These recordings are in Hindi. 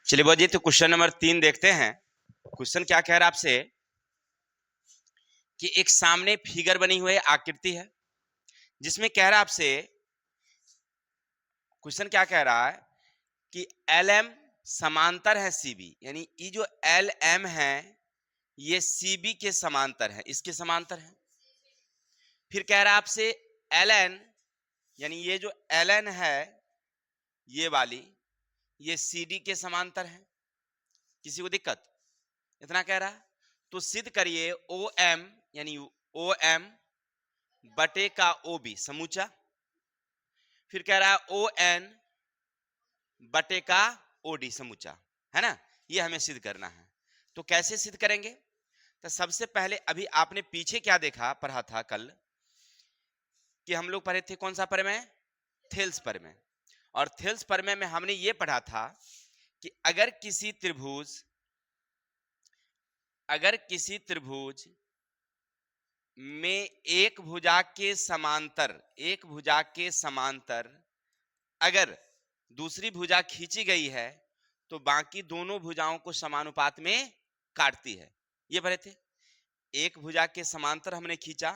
चलिए बहुत जी, तो क्वेश्चन नंबर 3 देखते हैं। क्वेश्चन क्या कह रहा है आपसे कि एक सामने फिगर बनी हुई आकृति है जिसमें कह रहा है आपसे, क्वेश्चन क्या कह रहा है कि एल एम समांतर है सीबी, यानी ये जो एल एम है ये सीबी के समांतर है, इसके समांतर है। फिर कह रहा है आपसे एल एन, यानी ये जो एल एन है ये वाली, ये सीडी के समांतर है। किसी को दिक्कत? इतना कह रहा है तो सिद्ध करिए ओ एम, यानी ओ एम बटे का ओ बी समूचा। फिर कह रहा है ओ एन बटे का ओ डी समूचा, है ना। ये हमें सिद्ध करना है। तो कैसे सिद्ध करेंगे? तो सबसे पहले अभी आपने पीछे क्या देखा, पढ़ा था कल कि हम लोग पढ़े थे कौन सा प्रमेय? थेल्स प्रमेय। और थेल्स प्रमेय में हमने ये पढ़ा था कि अगर किसी त्रिभुज में एक भुजा के समांतर अगर दूसरी भुजा खींची गई है तो बाकी दोनों भुजाओं को समानुपात में काटती है। ये पढ़े थे। एक भुजा के समांतर हमने खींचा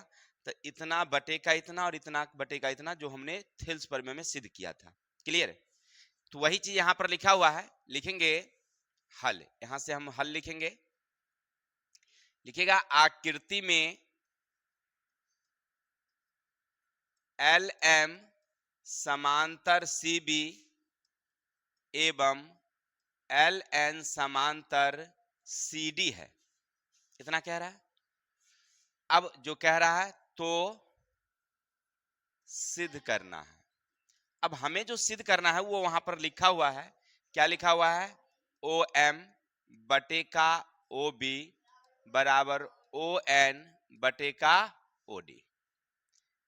तो इतना बटे का इतना और इतना बटे का इतना, जो हमने थेल्स प्रमेय में सिद्ध किया था। क्लियर? तो वही चीज यहां पर लिखा हुआ है, लिखेंगे हल। यहां से हम हल लिखेंगे, लिखेगा आकृति में एल एम समांतर सी बी एवं एल एन समांतर सी डी है। इतना कह रहा है। अब जो कह रहा है तो सिद्ध करना है। अब हमें जो सिद्ध करना है वो वहां पर लिखा हुआ है। क्या लिखा हुआ है? ओ एम बटे का ओ बी बराबर ओ एन बटे का ओ डी।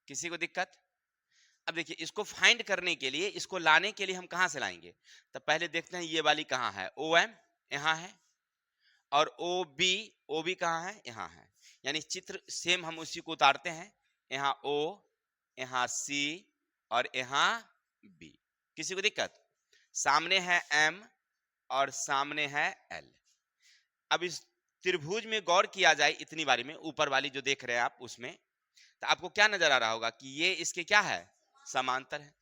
किसी को दिक्कत? अब देखिए, इसको फाइंड करने के लिए, इसको लाने के लिए हम कहां से लाएंगे? तो पहले देखते हैं ये वाली कहां है। ओ एम यहां है और ओ बी कहां है? यहां है। यानी चित्र सेम हम उसी को उतारते हैं। यहाँ ओ, यहाँ सी और यहाँ बी। किसी को दिक्कत? सामने है एम और सामने है एल। अब इस त्रिभुज में गौर किया जाए इतनी बारी में, ऊपर वाली जो देख रहे हैं आप उसमें, तो आपको क्या नजर आ रहा होगा कि ये इसके क्या है? समांतर है।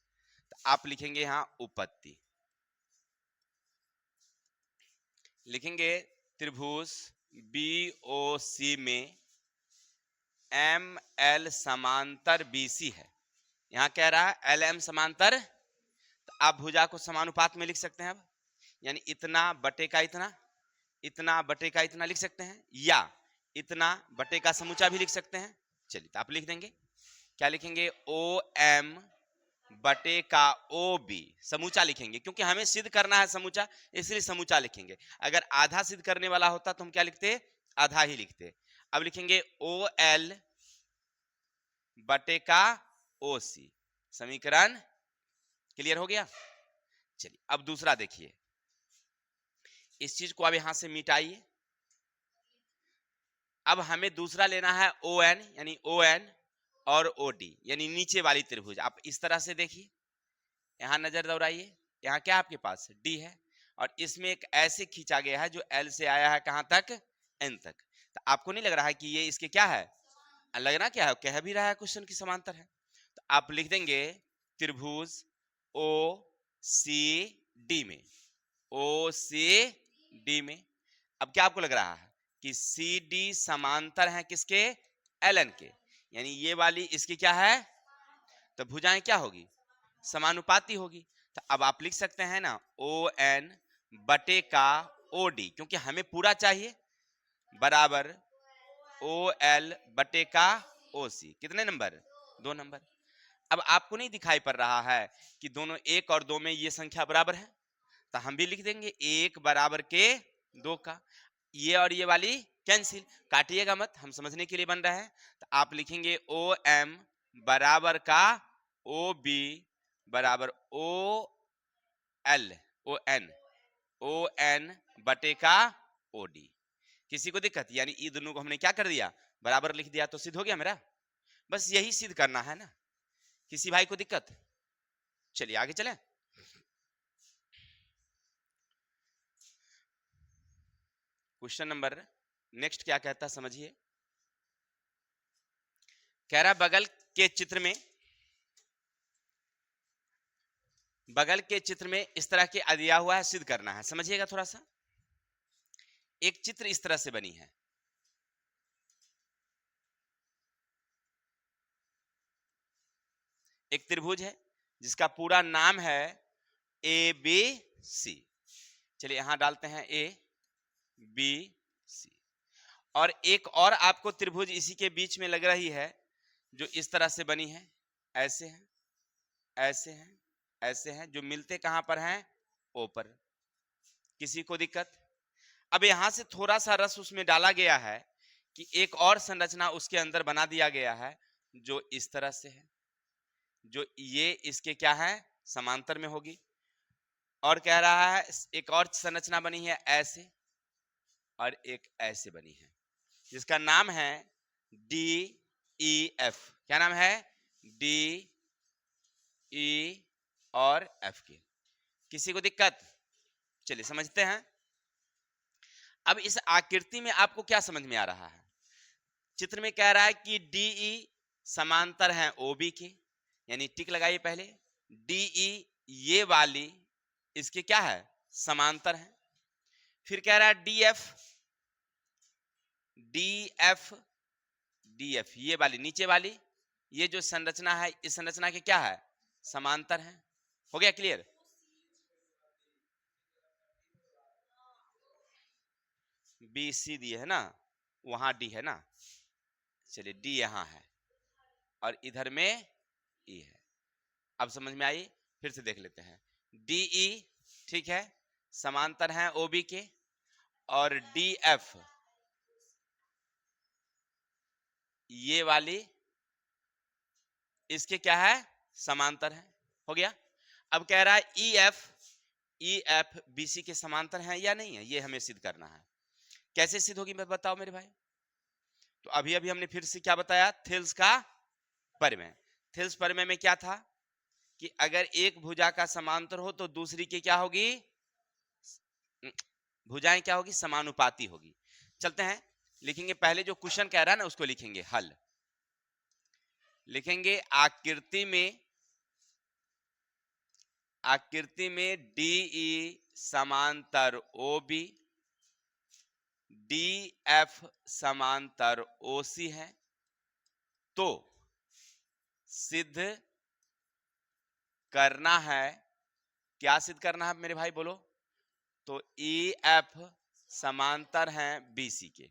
तो आप लिखेंगे यहां उपपत्ति, लिखेंगे त्रिभुज बी ओ सी में एम एल समांतर बीसी है। यहां कह रहा है एल एम समांतर, तो आप भुजा को समानुपात में लिख सकते हैं। अब यानी इतना बटे का इतना, इतना बटे का इतना लिख सकते हैं, या इतना बटे का समूचा भी लिख सकते हैं। चलिए तो आप लिख देंगे। क्या लिखेंगे? ओ एम बटे का ओ बी समूचा लिखेंगे, क्योंकि हमें सिद्ध करना है समूचा, इसलिए समूचा लिखेंगे। अगर आधा सिद्ध करने वाला होता तो हम क्या लिखते? आधा ही लिखते। अब लिखेंगे ओ एल बटे का ओ सी। समीकरण क्लियर हो गया? चलिए अब दूसरा देखिए। इस चीज को अब यहां से मिटाइए। अब हमें दूसरा लेना है ओ एन, यानी ओ एन और ओ डी, यानी नीचे वाली त्रिभुज। आप इस तरह से देखिए, यहां नजर दौड़ाइए। यहाँ क्या आपके पास? डी है और इसमें एक ऐसे खींचा गया है जो एल से आया है कहां तक? एन तक। तो आपको नहीं लग रहा है कि ये इसके क्या है? लगना क्या है? कह भी रहा है क्वेश्चन की समांतर है। तो आप लिख देंगे त्रिभुज ओ सी डी में, ओ सी डी में। अब क्या आपको लग रहा है कि सी डी समांतर है किसके? एल एन के। यानी ये वाली इसकी क्या है? तो भुजाएं क्या होगी? समानुपाती होगी। तो अब आप लिख सकते हैं ना ओ एन बटे का ओ डी, क्योंकि हमें पूरा चाहिए, बराबर ओ एल बटे का ओ सी। कितने नंबर? 2 नंबर। अब आपको नहीं दिखाई पड़ रहा है कि दोनों 1 और 2 में ये संख्या बराबर है, तो हम भी लिख देंगे 1 बराबर के 2 का। ये और ये वाली कैंसिल, काटिएगा मत, हम समझने के लिए बन रहा है। तो आप लिखेंगे ओ एम बराबर का ओ बी बराबर ओ एल ओ एन बटे का ओ डी। किसी को दिक्कत? यानी ये दोनों को हमने क्या कर दिया? बराबर लिख दिया, तो सिद्ध हो गया मेरा। बस यही सिद्ध करना है ना। किसी भाई को दिक्कत? चलिए आगे चलें। क्वेश्चन नंबर नेक्स्ट क्या कहता है समझिए। कह रहा बगल के चित्र में इस तरह के दिया हुआ है, सिद्ध करना है। समझिएगा थोड़ा सा। एक चित्र इस तरह से बनी है, एक त्रिभुज है जिसका पूरा नाम है ए बी सी। चलिए यहां डालते हैं ए बी सी। और एक और आपको त्रिभुज इसी के बीच में लग रही है जो इस तरह से बनी है, ऐसे हैं, ऐसे हैं, ऐसे हैं, जो मिलते कहां पर हैं, ओ पर। किसी को दिक्कत? अब यहां से थोड़ा सा रस उसमें डाला गया है कि एक और संरचना उसके अंदर बना दिया गया है जो इस तरह से है, जो ये इसके क्या है, समांतर में होगी। और कह रहा है एक और संरचना बनी है ऐसे, और एक ऐसे बनी है जिसका नाम है डी ई एफ। क्या नाम है? डी ई और एफ के। किसी को दिक्कत? चलिए समझते हैं। अब इस आकृति में आपको क्या समझ में आ रहा है? चित्र में कह रहा है कि डीई समांतर है ओबी के, यानी टिक लगाइए पहले। डीई ये वाली इसके क्या है, समांतर है। फिर कह रहा है डीएफ, डीएफ, डीएफ ये वाली नीचे वाली, ये जो संरचना है इस संरचना के क्या है, समांतर है। हो गया क्लियर? बी सी दिए है ना, वहां डी है ना। चलिए डी यहां है और इधर में ई है। अब समझ में आई? फिर से देख लेते हैं। डीई ठीक है, समांतर है ओबी के, और डीएफ ये वाली इसके क्या है, समांतर है। हो गया। अब कह रहा है ई एफ बीसी के समांतर है या नहीं है, ये हमें सिद्ध करना है। कैसे सिद्ध होगी मैं बताओ मेरे भाई? तो अभी अभी हमने फिर से क्या बताया, थेल्स का परिमेय। थेल्स परिमेय में क्या था कि अगर एक भुजा का समांतर हो तो दूसरी की क्या होगी, भुजाएं क्या होगी, समानुपाती होगी। चलते हैं, लिखेंगे पहले जो क्वेश्चन कह रहा है ना उसको लिखेंगे। हल लिखेंगे, आकृति में डीई समांतर ओबी, डीएफ समांतर ओसी है, तो सिद्ध करना है। क्या सिद्ध करना है मेरे भाई बोलो? तो ई एफ समांतर है बीसी के।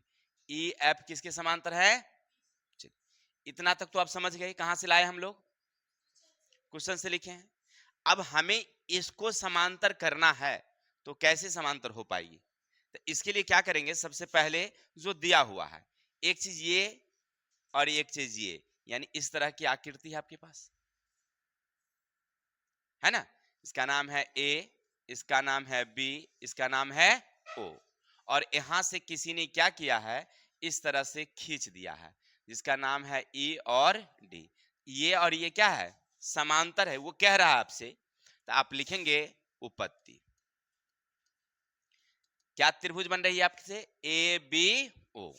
ई एफ किसके समांतर है? इतना तक तो आप समझ गए, कहां से लाए हम लोग, क्वेश्चन से लिखे हैं। अब हमें इसको समांतर करना है, तो कैसे समांतर हो पाएगी? तो इसके लिए क्या करेंगे, सबसे पहले जो दिया हुआ है, एक चीज ये और एक चीज ये, यानी इस तरह की आकृति है आपके पास, है ना। इसका नाम है ए, इसका नाम है बी, इसका नाम है ओ, और यहां से किसी ने क्या किया है, इस तरह से खींच दिया है जिसका नाम है ई और डी। ये और ये क्या है, समांतर है, वो कह रहा है आपसे। तो आप लिखेंगे उपपत्ति। क्या त्रिभुज बन रही है आपसे, A B O.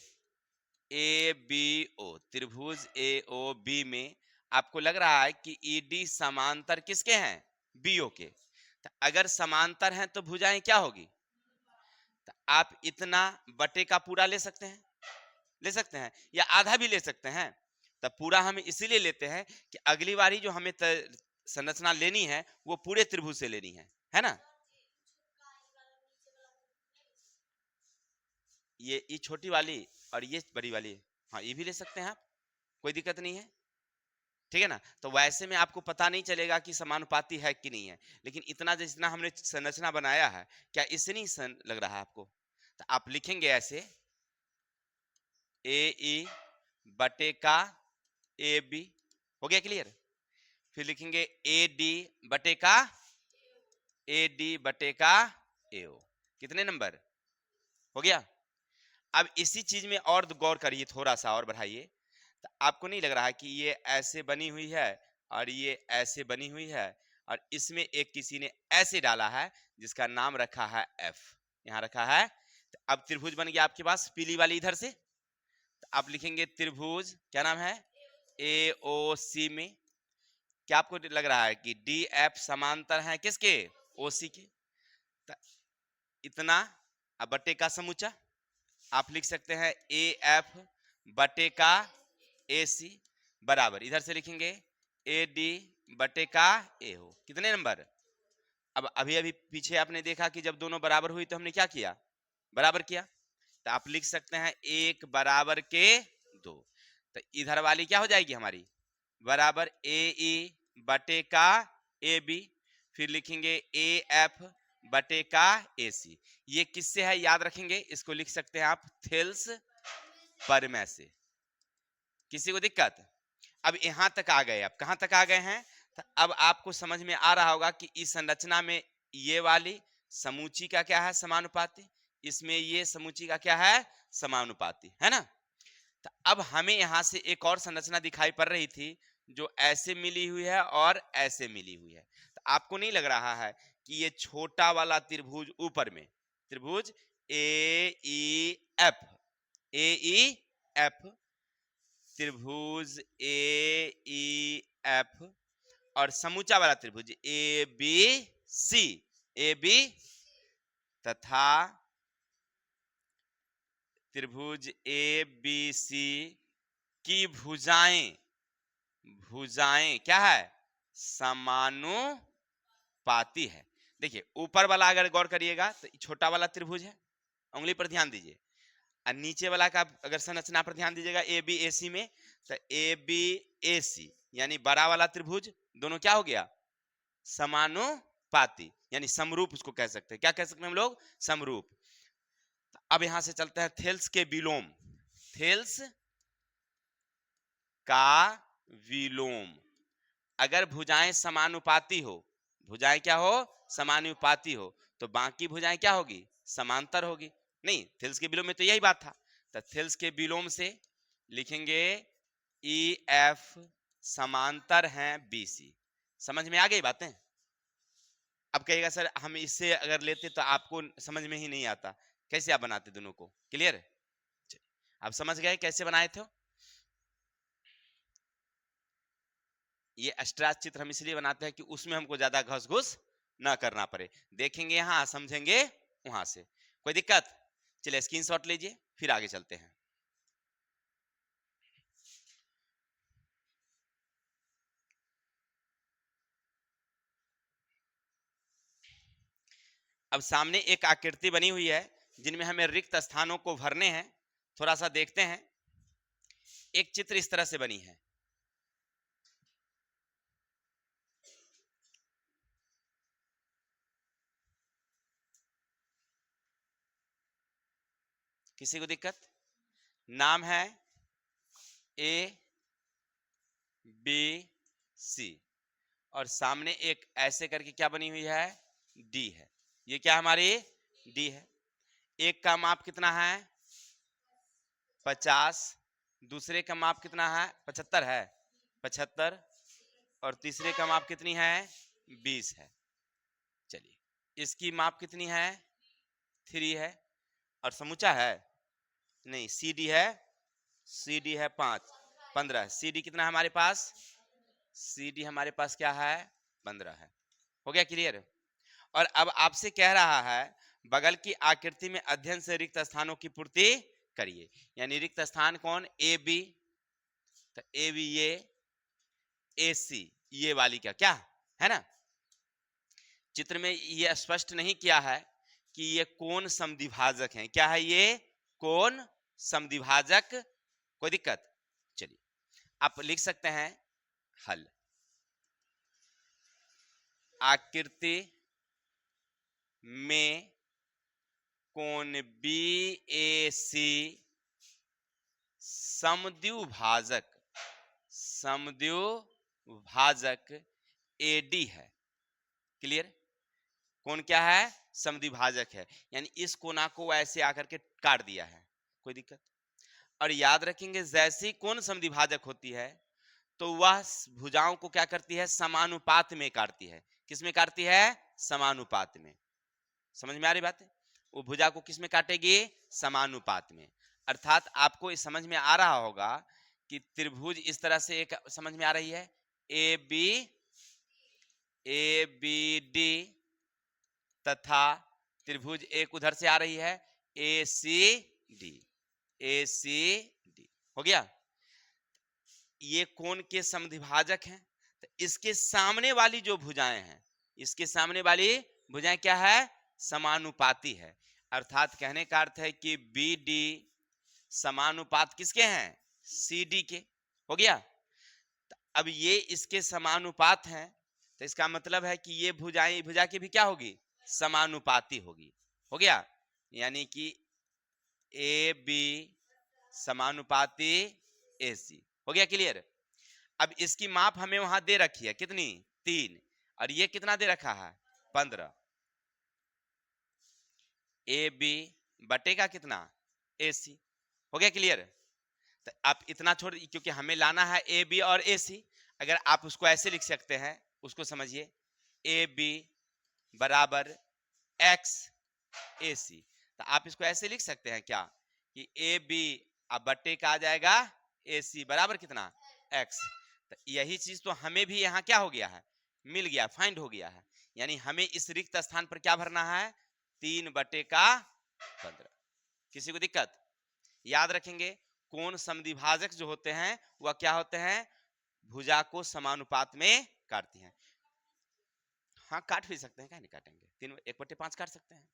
A B O त्रिभुज ए ओ बी में आपको लग रहा है कि ई डी समांतर किसके हैं, बीओ के। तो अगर समांतर हैं तो भुजाएं क्या होगी, तो आप इतना बटे का पूरा ले सकते हैं, या आधा भी ले सकते हैं। तब पूरा हम इसीलिए लेते हैं कि अगली बारी जो हमें संरचना लेनी है वो पूरे त्रिभुज से लेनी है ना। ये छोटी वाली और ये बड़ी वाली, हाँ ये भी ले सकते हैं आप, कोई दिक्कत नहीं है, ठीक है ना। तो वैसे में आपको पता नहीं चलेगा कि समानुपाती है कि नहीं है, लेकिन इतना जितना हमने संरचना बनाया है, क्या इससे नहीं लग रहा है आपको? तो आप लिखेंगे ऐसे, ए ई बटे का ए बी। हो गया क्लियर? फिर लिखेंगे ए डी बटे का ए डी बटे का ए ओ। कितने नंबर हो गया? अब इसी चीज में और गौर करिए, थोड़ा सा और बढ़ाइए। तो आपको नहीं लग रहा है कि ये ऐसे बनी हुई है और ये ऐसे बनी हुई है, और इसमें एक किसी ने ऐसे डाला है जिसका नाम रखा है एफ, यहां रखा है। तो अब त्रिभुज बन गया आपके पास पीली वाली इधर से, तो आप लिखेंगे त्रिभुज, क्या नाम है, AOC में क्या आपको लग रहा है कि DF समांतर है किसके, OC के, तो इतना अब बटे का समूचा आप लिख सकते हैं AF बटे का AC बराबर इधर से लिखेंगे AD बटे का AO। कितने नंबर, अब अभी अभी पीछे आपने देखा कि जब दोनों बराबर हुई तो हमने क्या किया, बराबर किया, तो आप लिख सकते हैं 1 बराबर के 2, तो इधर वाली क्या हो जाएगी हमारी बराबर AE बटे का AB, फिर लिखेंगे AF बटे का AC। ये किससे है याद रखेंगे, इसको लिख सकते हैं आप थेल्स परमेय से। किसी को दिक्कत, अब यहां तक आ गए, अब कहां तक आ गए हैं, तो अब आपको समझ में आ रहा होगा कि इस संरचना में ये वाली समूची का क्या है, समानुपाती, इसमें ये समूची का क्या है, समानुपाती, है ना। तो अब हमें यहां से एक और संरचना दिखाई पड़ रही थी जो ऐसे मिली हुई है और ऐसे मिली हुई है। तो आपको नहीं लग रहा है कि ये छोटा वाला त्रिभुज ऊपर में, त्रिभुज AEF, AEF, त्रिभुज AEF और समूचा वाला त्रिभुज ABC, AB तथा त्रिभुज ABC की भुजाएं, भुजाएं क्या है, समानुपाती है। देखिए ऊपर वाला अगर गौर करिएगा तो छोटा वाला त्रिभुज है, उंगली पर ध्यान दीजिए, और नीचे वाला का अगर संरचना पर ध्यान दीजिएगा ABAC में, तो ABAC यानी बड़ा वाला त्रिभुज दोनों क्या हो गया, समानुपाती, यानी समरूप उसको कह सकते हैं, क्या कह सकते हैं हम लोग, समरूप। अब यहां से चलते हैं थेल्स के विलोम, थेल्स का विलोम, अगर भुजाएं समानुपाती हो, भुजाएं क्या हो, समानुपाती हो, तो बाकी भुजाएं क्या होगी, समांतर होगी, नहीं थेल्स के विलोम में तो यही बात था। तो थेल्स के विलोम से लिखेंगे EF समांतर हैं BC। समझ में आ गई बातें। अब कहेगा सर हम इससे अगर लेते तो आपको समझ में ही नहीं आता, कैसे आप बनाते दोनों को, क्लियर, आप समझ गए कैसे बनाए थे। ये एक्स्ट्रा चित्र हम इसलिए बनाते हैं कि उसमें हमको ज्यादा घस घुस ना करना पड़े, देखेंगे यहाँ समझेंगे वहां से, कोई दिक्कत। चलिए स्क्रीनशॉट लीजिए फिर आगे चलते हैं। अब सामने एक आकृति बनी हुई है जिनमें हमें रिक्त स्थानों को भरने हैं, थोड़ा सा देखते हैं। एक चित्र इस तरह से बनी है, किसी को दिक्कत, नाम है ABC और सामने एक ऐसे करके क्या बनी हुई है, D है, ये क्या हमारी D है। एक का माप कितना है 50, दूसरे का माप कितना है 75 है, 75, और तीसरे का माप कितनी है 20 है। चलिए इसकी माप कितनी है 3 है, और समूचा है नहीं, CD है, CD है 5, 15, CD कितना है हमारे पास, CD हमारे पास क्या है 15 है। हो गया क्लियर। और अब आपसे कह रहा है बगल की आकृति में अध्ययन से रिक्त स्थानों की पूर्ति करिए, यानी रिक्त स्थान कौन, AB, तो AB ये, AC ये वाली का क्या है ना। चित्र में ये स्पष्ट नहीं किया है कि ये कौन समद्विभाजक हैं, क्या है ये कौन समद्विभाजक, कोई दिक्कत। चलिए आप लिख सकते हैं हल, आकृति में कोण BAC समद्विभाजक, समद्विभाजक AD है, क्लियर। कोण क्या है, समद्विभाजक है, यानी इस कोना को ऐसे आकर के काट दिया है, कोई दिक्कत। और याद रखेंगे जैसी कोण समद्विभाजक होती है तो वह भुजाओं को क्या करती है, समानुपात में काटती है, किसमें काटती है, समानुपात में। समझ में आ रही बात है। वो भुजा को किस में काटेगी? समानुपात में। अर्थात आपको इस समझ में आ रहा होगा कि त्रिभुज इस तरह से एक समझ में आ रही है, ए बी डी, तथा त्रिभुज एक उधर से आ रही है, ए सी डी। हो गया। ये कोण के समद्विभाजक हैं। तो इसके सामने वाली जो भुजाएं हैं, इसके सामने वाली भुजाएं क्या है? समानुपाती है। अर्थात कहने का अर्थ है कि बी डी समानुपात किसके हैं? सी डी के। हो गया। तो अब ये इसके समानुपात हैं, तो इसका मतलब है कि ये भुजाएं भुजा की भी क्या होगी? समानुपाती होगी। हो गया। यानी कि ए बी समानुपाती ए सी। हो गया क्लियर? अब इसकी माप हमें वहां दे रखी है, कितनी? 3। और ये कितना दे रखा है? 15। ए बी बटेगा कितना? ए सी। हो गया क्लियर? तो आप इतना छोड़, क्योंकि हमें लाना है ए बी और ए सी। अगर आप उसको ऐसे लिख सकते हैं, उसको समझिए, ए बी बराबर एक्स ए सी। तो आप इसको ऐसे लिख सकते हैं क्या कि ए बी अब बट्टे का आ जाएगा ए सी बराबर कितना? एक्स। तो यही चीज तो हमें भी यहाँ क्या हो गया है? मिल गया, फाइंड हो गया है। यानी हमें इस रिक्त स्थान पर क्या भरना है? 3/15। किसी को दिक्कत? याद रखेंगे, कोण समद्विभाजक जो होते हैं वह क्या होते हैं? भुजा को समानुपात में काटती हैं। हाँ काट भी सकते हैं, क्या नहीं काटेंगे? 1/5 काट सकते हैं।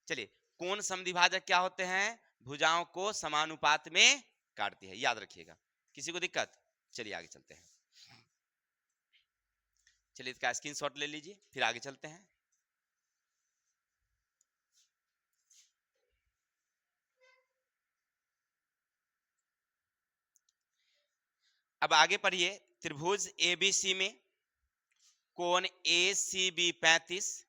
चलिए, कोण समद्विभाजक क्या होते हैं? भुजाओं को समानुपात में काटती है, याद रखिएगा। किसी को दिक्कत? चलिए आगे चलते हैं। चलिए इसका स्क्रीनशॉट ले लीजिए, फिर आगे चलते हैं। अब आगे पढ़िए। त्रिभुज एबीसी में कोण ACB 35,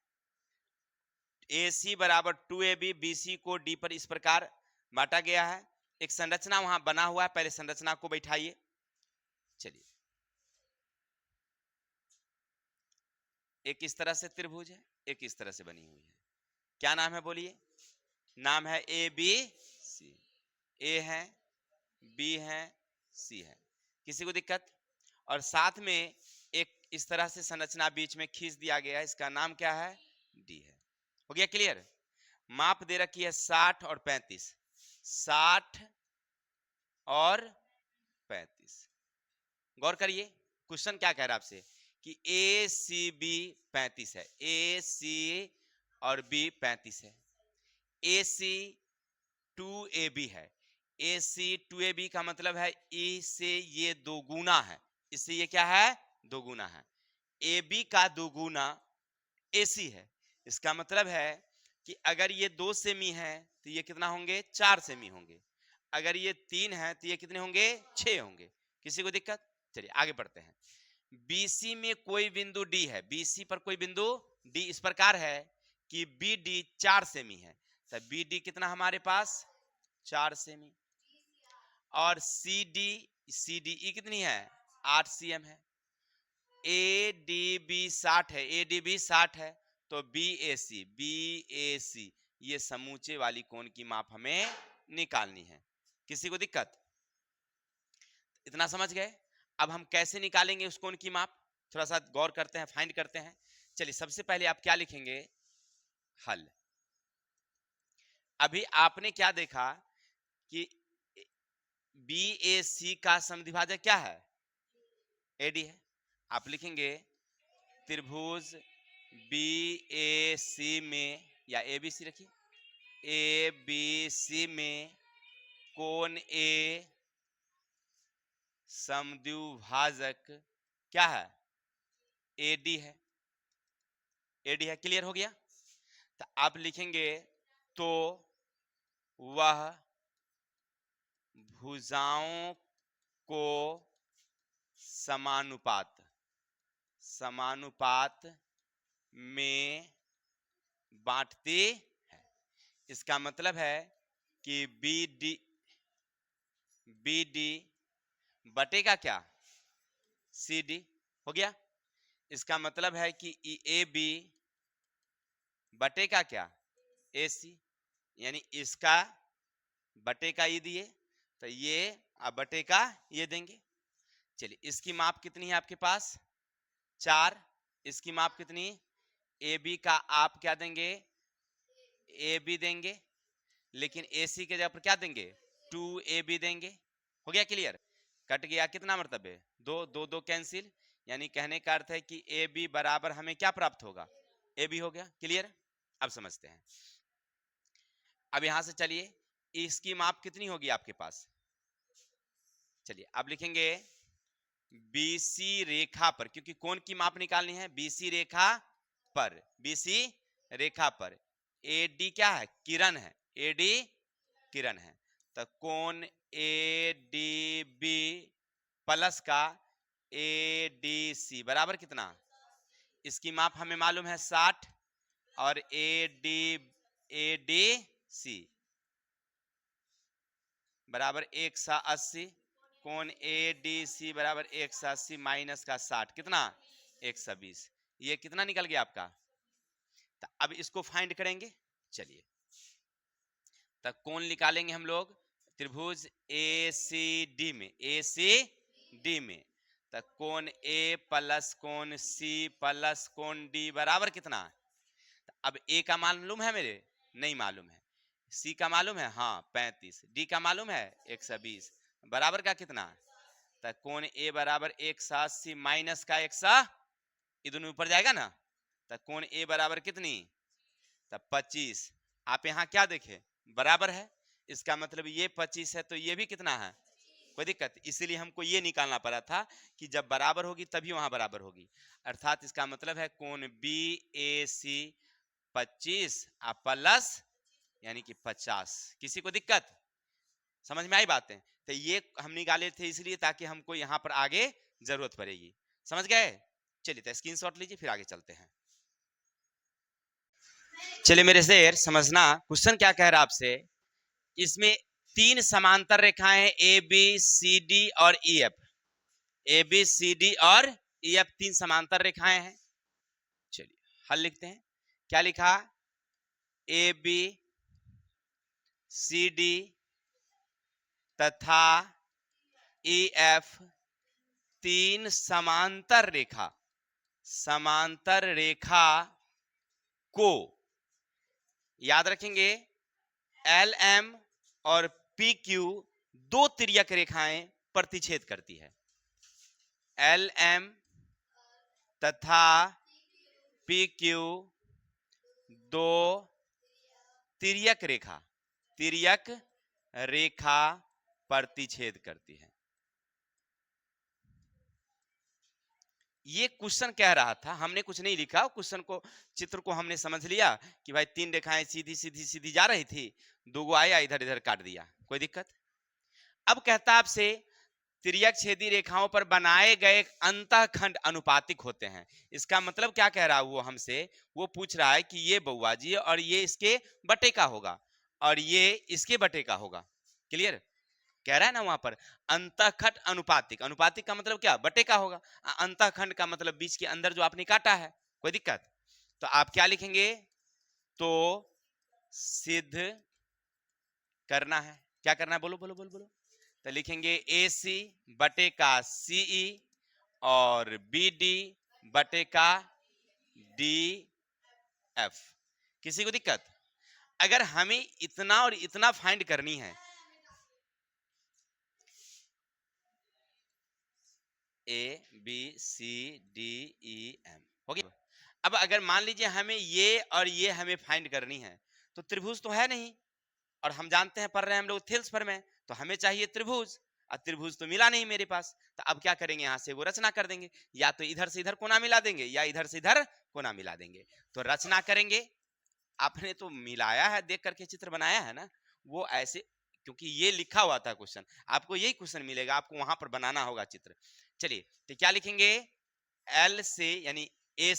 AC बराबर 2AB, BC को D पर इस प्रकार बांटा गया है। एक संरचना वहां बना हुआ है, पहले संरचना को बैठाइए। चलिए, एक इस तरह से त्रिभुज है, एक इस तरह से बनी हुई है। क्या नाम है बोलिए? नाम है ABC। ए है, बी है, सी है। किसी को दिक्कत? और साथ में एक इस तरह से संरचना बीच में खींच दिया गया है, इसका नाम क्या है? डी है। हो गया क्लियर? माप दे रखी है 60 और 35। 60 और 35। गौर करिए, क्वेश्चन क्या कह रहा है आपसे कि ए सी बी 35 है, ए सी और बी 35 है। ए सी 2AB है। ए सी 2AB का मतलब है ई से ये दो गुना है, इससे ये क्या है? दो गुना है। ए बी का दो गुना AC है। इसका मतलब है कि अगर ये 2 सेमी है तो ये कितना होंगे? 4 सेमी होंगे। अगर ये 3 है तो ये कितने होंगे? 6 होंगे। किसी को दिक्कत? चलिए आगे बढ़ते हैं। BC में कोई बिंदु D है, BC पर कोई बिंदु D इस प्रकार है कि BD 4 सेमी है। तो BD कितना हमारे पास? 4 सेमी। और CDE कितनी है? 8 cm है। ADB 60 है, ADB 60 है। तो BAC ये समूचे वाली कोण की माप हमें निकालनी है। किसी को दिक्कत? इतना समझ गए? अब हम कैसे निकालेंगे उस कोण की माप, थोड़ा सा गौर करते हैं, फाइंड करते हैं। चलिए, सबसे पहले आप क्या लिखेंगे? हल। अभी आपने क्या देखा कि BAC का समद्विभाजक क्या है? AD है। आप लिखेंगे त्रिभुज BAC में, या ABC रखिए, ABC में कोण A समद्विभाजक क्या है? AD है। AD है। क्लियर हो गया? तो आप लिखेंगे तो वह भुजाओं को समानुपात में बांटती है। इसका मतलब है कि BD बटेगा क्या? CD। हो गया? इसका मतलब है कि AB बटेगा क्या? AC। यानी इसका बटे का ये दिए तो ये अब बटे का ये देंगे। चलिए इसकी माप कितनी है आपके पास 4, इसकी माप कितनी, ए बी का आप क्या देंगे ए बी देंगे, लेकिन ए सी के जगह पर क्या देंगे 2AB देंगे। हो गया क्लियर, कट गया कितना मतलब है 2, 2 2 कैंसिल, यानी कहने का अर्थ है कि ए बी बराबर हमें क्या प्राप्त होगा ए बी हो गया। क्लियर, अब समझते हैं। अब यहां से चलिए इसकी माप कितनी होगी आपके पास, चलिए अब लिखेंगे बीसी रेखा पर, क्योंकि कोण की माप निकालनी है बीसी रेखा पर, बीसी रेखा पर एडी क्या है किरण है, एडी किरण है, तो कोण एडीबी प्लस का एडीसी बराबर कितना, इसकी माप हमें मालूम है 60 और एडीसी बराबर 180, कोण एडीसी बराबर 180 माइनस का 60 कितना 120, ये कितना निकल गया आपका। तो अब इसको फाइंड करेंगे, चलिए तो कोण निकालेंगे हम लोग त्रिभुज ACD में, ACD में तो कोण A प्लस कोण C प्लस कोण D बराबर कितना, अब A का मालूम है मेरे नहीं मालूम है, C का मालूम है हाँ 35, D का मालूम है 120 बराबर का कितना, तो कोण A बराबर 180 माइनस का 100 इधर ऊपर जाएगा ना, तो कोण A बराबर कितनी तो 25, आप यहाँ क्या देखे बराबर है, इसका मतलब ये 25 है तो ये भी कितना है कोई दिक्कत, इसीलिए हमको ये निकालना पड़ा था कि जब बराबर होगी तभी वहां बराबर होगी, अर्थात इसका मतलब है कोण BAC 25 प्लस यानी कि 50, किसी को दिक्कत समझ में आई बातें, तो ये हम निकाले थे इसलिए ताकि हमको यहाँ पर आगे जरूरत पड़ेगी, समझ गए। चलिए तो स्क्रीनशॉट लीजिए फिर आगे चलते हैं। चलिए मेरे शेर समझना क्वेश्चन क्या कह रहा है आपसे, इसमें 3 समांतर रेखाएं हैं ABCD और EF, ABCD और EF 3 समांतर रेखाएं हैं। चलिए हल लिखते हैं, क्या लिखा ABCD तथा EF 3 समांतर रेखा, समांतर रेखा को याद रखेंगे LM और PQ 2 तिर्यक रेखाएं प्रतिच्छेद करती है, LM तथा PQ 2 तिर्यक रेखा, तिर्यक रेखा प्रतिच्छेद करती है। ये क्वेश्चन कह रहा था, हमने कुछ नहीं लिखा, क्वेश्चन को चित्र को हमने समझ लिया कि भाई 3 रेखाएं सीधी सीधी सीधी जा रही थी, 2 आया इधर इधर काट दिया, कोई दिक्कत। अब कहता आपसे तिर्यक छेदी रेखाओं पर बनाए गए अंतःखंड अनुपातिक होते हैं, इसका मतलब क्या कह रहा है वो हमसे, वो पूछ रहा है कि ये बउआ जी और ये इसके बटे का होगा और ये इसके बटे का होगा। क्लियर, कह रहा है ना वहां पर अंतःखंड अनुपातिक, अनुपातिक का मतलब क्या बटे का होगा, अंतःखंड का मतलब बीच के अंदर जो आपने काटा है, कोई दिक्कत। तो आप क्या लिखेंगे, तो सिद्ध करना है, क्या करना है बोलो बोलो बोलो बोलो, तो लिखेंगे AC बटे का CE और BD बटे का DF, किसी को दिक्कत। अगर हमें इतना और इतना फाइंड करनी है, ABCDEM हो गया। अब अगर मान लीजिए हमें ये और ये हमें फाइंड करनी है, तो त्रिभुज तो है नहीं और हम जानते हैं पढ़ रहे हैं हम लोग थेल्सफर में, तो हमें चाहिए त्रिभुज, और त्रिभुज तो मिला नहीं मेरे पास, तो अब क्या करेंगे यहाँ से वो रचना कर देंगे, या तो इधर से इधर कोना मिला देंगे या इधर से इधर कोना मिला देंगे, तो रचना करेंगे। आपने तो मिलाया है देख करके चित्र बनाया है ना, वो ऐसे क्योंकि ये लिखा हुआ था क्वेश्चन, आपको यही क्वेश्चन मिलेगा, आपको वहां पर बनाना होगा चित्र। चलिए तो क्या लिखेंगे, L से यानी A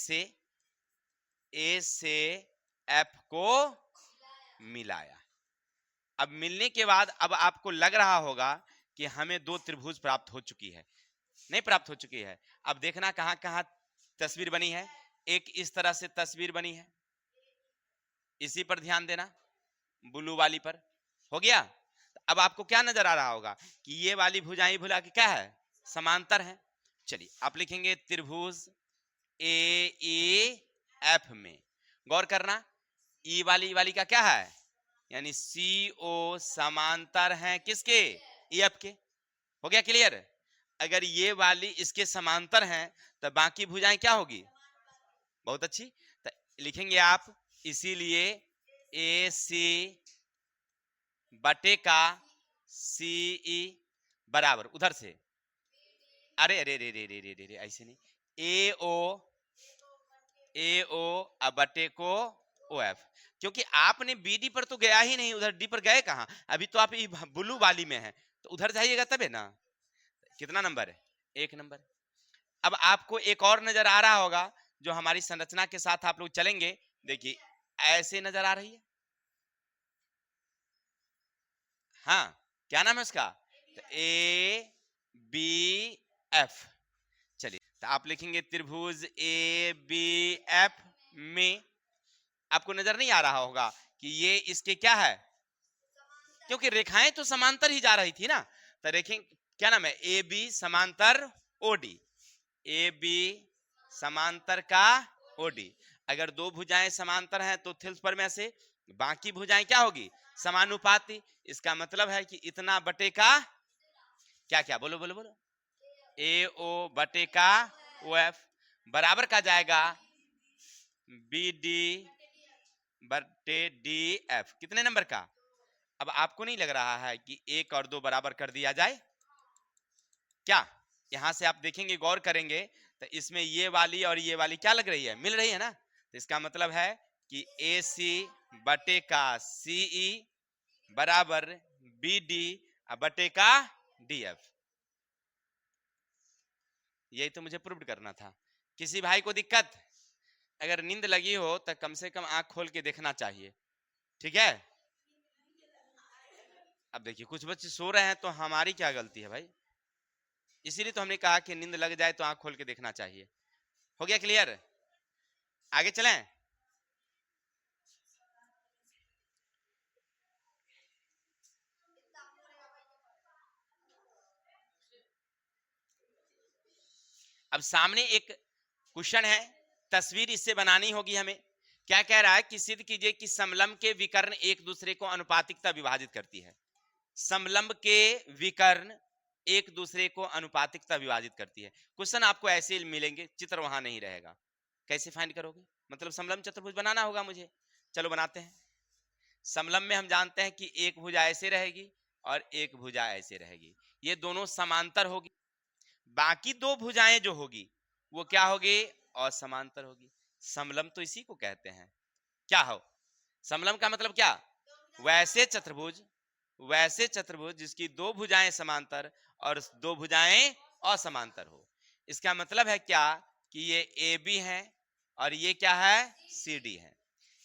से F को मिलाया। अब मिलने के बाद अब आपको लग रहा होगा कि हमें 2 त्रिभुज प्राप्त हो चुकी है, नहीं प्राप्त हो चुकी है। अब देखना कहां कहां तस्वीर बनी है, एक इस तरह से तस्वीर बनी है, इसी पर ध्यान देना, ब्लू वाली पर। हो गया। अब आपको क्या नजर आ रहा होगा कि ये वाली भुजाएं भुला के क्या है, समांतर है। चलिए आप लिखेंगे त्रिभुज ए ई एफ में, गौर करना ई वाली का क्या है, यानी सी ओ समांतर है किसके, ई एफ के। हो गया क्लियर। अगर ये वाली इसके समांतर हैं तो बाकी भुजाएं क्या होगी, बहुत अच्छी। तो लिखेंगे आप इसीलिए ए सी बटे का सी ई बराबर, उधर से अरे अरे रे रे रे रे रे ऐसे नहीं, ए ओ बटे को ओ एफ, क्योंकि आपने बी डी पर तो गया ही नहीं, उधर डी पर गए कहां, अभी तो आप ब्लू वाली में है, तो उधर जाइएगा तबे ना। कितना नंबर है, 1 नंबर। अब आपको एक और नजर आ रहा होगा जो हमारी संरचना के साथ आप लोग चलेंगे, देखिए ऐसे नजर आ रही है, हाँ क्या नाम है उसका, ए बी एफ। चलिए तो आप लिखेंगे त्रिभुज ए बी एफ में, आपको नजर नहीं आ रहा होगा कि ये इसके क्या है, क्योंकि रेखाएं तो समांतर ही जा रही थी ना। तो देखें क्या नाम है, ए बी समांतर ओडी, ए बी समांतर का ओडी। अगर दो भुजाएं समांतर हैं तो थिल्स पर में से बाकी भुजाएं क्या होगी, समानुपाती। इसका मतलब है कि इतना बटे का क्या क्या, बोलो बोलो बोलो, ए ओ बटे का ओ एफ बराबर का जाएगा बी डी बटे डी एफ। कितने नंबर का। अब आपको नहीं लग रहा है कि 1 और 2 बराबर कर दिया जाए क्या, यहां से आप देखेंगे गौर करेंगे तो इसमें ये वाली और ये वाली क्या लग रही है, मिल रही है ना। तो इसका मतलब है कि ए सी बटे का सी ई बराबर बी डी बटे का डी एफ। यही तो मुझे प्रूव करना था। किसी भाई को दिक्कत, अगर नींद लगी हो तो कम से कम आंख खोल के देखना चाहिए, ठीक है। अब देखिए कुछ बच्चे सो रहे हैं तो हमारी क्या गलती है भाई, इसीलिए तो हमने कहा कि नींद लग जाए तो आंख खोल के देखना चाहिए। हो गया क्लियर, आगे चलें। अब सामने एक क्वेश्चन है, तस्वीर इससे बनानी होगी हमें। क्या कह रहा है कि सिद्ध कीजिए कि समलंब के विकर्ण एक दूसरे को अनुपातिकता विभाजित करती है। समलंब के विकर्ण एक दूसरे को अनुपातिकता विभाजित करती है। क्वेश्चन आपको ऐसे मिलेंगे, चित्र वहां नहीं रहेगा, कैसे फाइंड करोगे, मतलब समलंब चतुर्भुज बनाना होगा मुझे। चलो बनाते हैं। समलंब में हम जानते हैं कि एक भुजा ऐसे रहेगी और एक भुजा ऐसे रहेगी, ये दोनों समांतर होगी। बाकी दो भुजाएं जो होगी वो क्या होगी, असमांतर होगी। समलंब तो इसी को कहते हैं, क्या हो समलंब का मतलब क्या, वैसे चतुर्भुज जिसकी दो भुजाएं समांतर और दो भुजाएं असमांतर हो। इसका मतलब है क्या कि ये ए बी है और ये क्या है, सी डी है।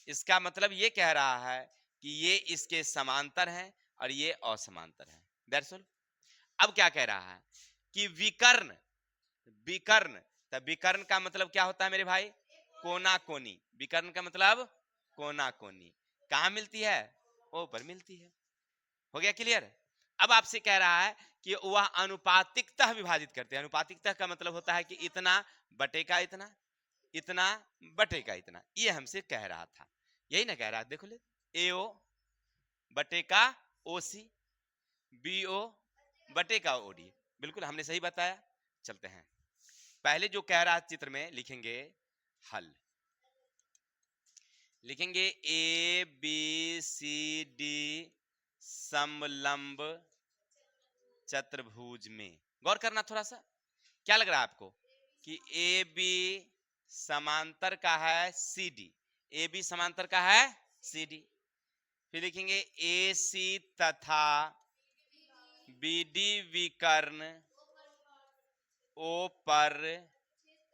इसका मतलब ये कह रहा है कि ये इसके समांतर है और ये असमांतर है, दैट्स ऑल। अब क्या कह रहा है कि विकर्ण, विकर्ण, तब विकर्ण का मतलब क्या होता है मेरे भाई, कोना कोनी। विकर्ण का मतलब कोना कोनी, कहां मिलती है, ओ पर मिलती है। हो गया क्लियर। अब आपसे कह रहा है कि वह अनुपातिकतः विभाजित करते हैं। अनुपातिकतः का मतलब होता है कि इतना बटे का इतना, इतना बटे का इतना, ये हमसे कह रहा था, यही ना कह रहा है। देखो ले, ए ओ बटे का ओ सी, बी ओ बटे का ओ डी, बिल्कुल हमने सही बताया। चलते हैं, पहले जो कह रहा चित्र में लिखेंगे हल, लिखेंगे ए बी सी डी समलंब चतुर्भुज में। गौर करना थोड़ा सा, क्या लग रहा है आपको कि ए बी समांतर का है सी डी, ए बी समांतर का है सी डी। फिर लिखेंगे ए सी तथा बी डी विकर्ण ओ पर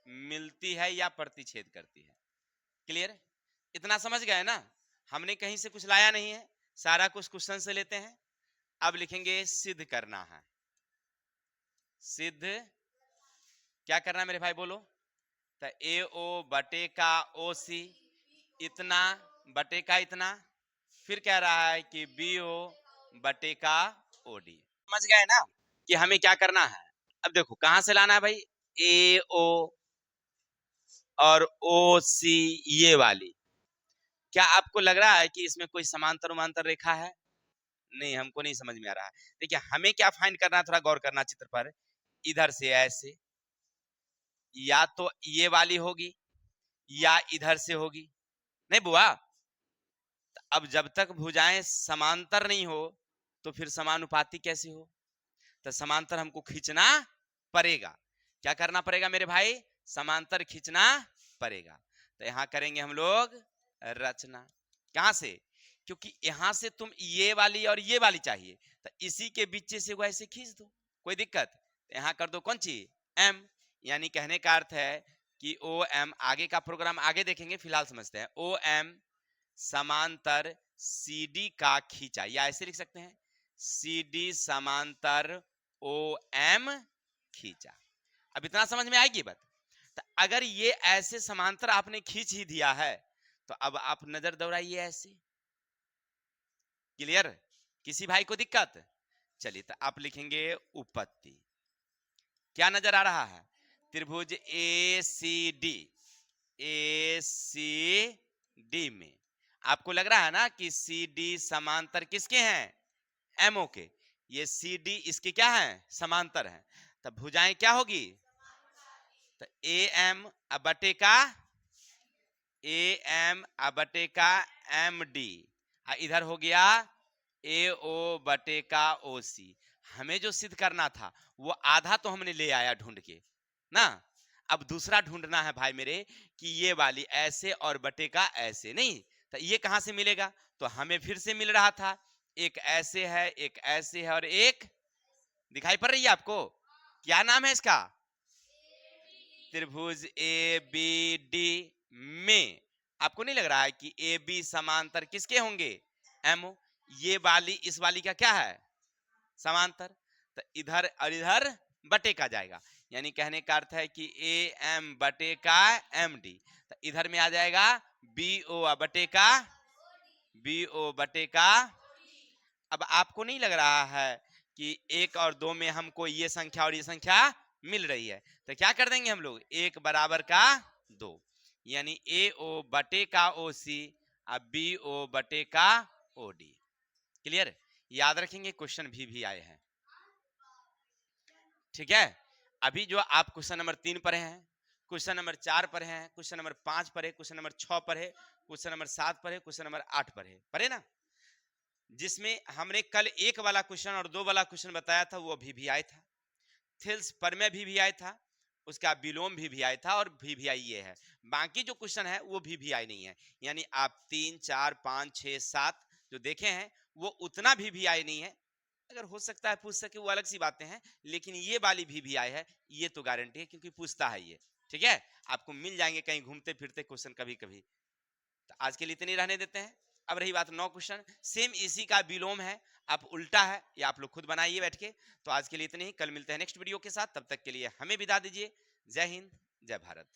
मिलती है या प्रतिच्छेद करती है। क्लियर, इतना समझ गए ना, हमने कहीं से कुछ लाया नहीं है, सारा कुछ क्वेश्चन से लेते हैं। अब लिखेंगे सिद्ध करना है, सिद्ध क्या करना है मेरे भाई बोलो, तो ए ओ बटे का ओ सी, इतना बटे का इतना, फिर कह रहा है कि BO बटे का OD। समझ गए ना कि हमें क्या करना है। अब देखो कहां से लाना है भाई, AO और OC ये वाली। क्या आपको लग रहा है कि इसमें कोई समांतर उमांतर रेखा है? नहीं, हमको नहीं समझ में आ रहा है। देखिए हमें क्या फाइंड करना है, थोड़ा गौर करना चित्र पर। इधर से ऐसे, या तो ये वाली होगी या इधर से होगी, नहीं बुआ? अब जब तक भुजाएं समांतर नहीं हो तो फिर समानुपाती कैसे हो? तो समांतर हमको खींचना पड़ेगा। क्या करना पड़ेगा मेरे भाई? समांतर खींचना पड़ेगा। तो यहां करेंगे हम लोग रचना। कहां से? क्योंकि यहां से तुम ये वाली और ये वाली चाहिए, तो इसी के बीच से वो ऐसे खींच दो, कोई दिक्कत? यहां कर दो कौन चीज? M। यानी कहने का अर्थ है कि OM, आगे का प्रोग्राम आगे देखेंगे, फिलहाल समझते हैं। OM समांतर CD का खींचा, या ऐसे लिख सकते हैं CD समांतर OM खींचा। अब इतना समझ में आएगी बात? तो अगर ये ऐसे समांतर आपने खींच ही दिया है तो अब आप नजर दौड़ाइए ऐसे। क्लियर? किसी भाई को दिक्कत? चलिए तो आप लिखेंगे उपपत्ति। क्या नजर आ रहा है? त्रिभुज ACD, ACD में आपको लग रहा है ना कि CD समांतर किसके हैं? MO के। ये CD इसके क्या है? समांतर है। तब भुजाएं क्या होगी? तो AM बटे का AM बटे का MD, इधर हो गया AO बटे का OC। हमें जो सिद्ध करना था वो आधा तो हमने ले आया ढूंढ के ना। अब दूसरा ढूंढना है भाई मेरे कि ये वाली ऐसे और बटे का ऐसे। नहीं तो ये कहां से मिलेगा? तो हमें फिर से मिल रहा था, एक ऐसे है, एक ऐसे है और एक दिखाई पड़ रही है आपको? क्या नाम है इसका? त्रिभुज ABD में आपको नहीं लग रहा है कि AB समांतर किसके होंगे? MO। ये वाली इस वाली का क्या है? समांतर। तो इधर और इधर बटे का जाएगा, यानी कहने का अर्थ है कि AM बटे का MD। तो इधर में आ जाएगा BO बटे का अब आपको नहीं लग रहा है कि 1 और 2 में हमको ये संख्या और ये संख्या मिल रही है? तो क्या कर देंगे हम लोग, 1 बराबर का 2, यानी AO बटे का OC अब BO बटे का OD। क्लियर? याद रखेंगे क्वेश्चन भी आए हैं, ठीक है। अभी जो आप क्वेश्चन नंबर 3 पढ़े हैं, क्वेश्चन नंबर 4 पढ़े हैं, क्वेश्चन नंबर 5 पढ़े, क्वेश्चन नंबर 6 पढ़े, क्वेश्चन नंबर 7 पढ़े, क्वेश्चन नंबर 8 पढ़े ना। जिसमें हमने कल 1 वाला क्वेश्चन और 2 वाला क्वेश्चन बताया था वो VVI था, थिल्स परमेय VVI था, उसका विलोम VVI था और VVI ये है। बाकी जो क्वेश्चन है वो VVI नहीं है। यानी आप 3, 4, 5, 6, 7 जो देखे हैं वो उतना VVI नहीं है। अगर हो सकता है पूछ सके वो अलग सी बातें हैं, लेकिन ये वाली VVI है, ये तो गारंटी है क्योंकि पूछता है ये। ठीक है, आपको मिल जाएंगे कहीं घूमते फिरते क्वेश्चन कभी कभी। तो आज के लिए इतने रहने देते हैं। अब रही बात 9 क्वेश्चन, सेम इसी का विलोम है, आप उल्टा है, ये आप लोग खुद बनाइए बैठ के। तो आज के लिए इतने ही, कल मिलते हैं नेक्स्ट वीडियो के साथ, तब तक के लिए हमें विदा दीजिए। जय हिंद, जय भारत।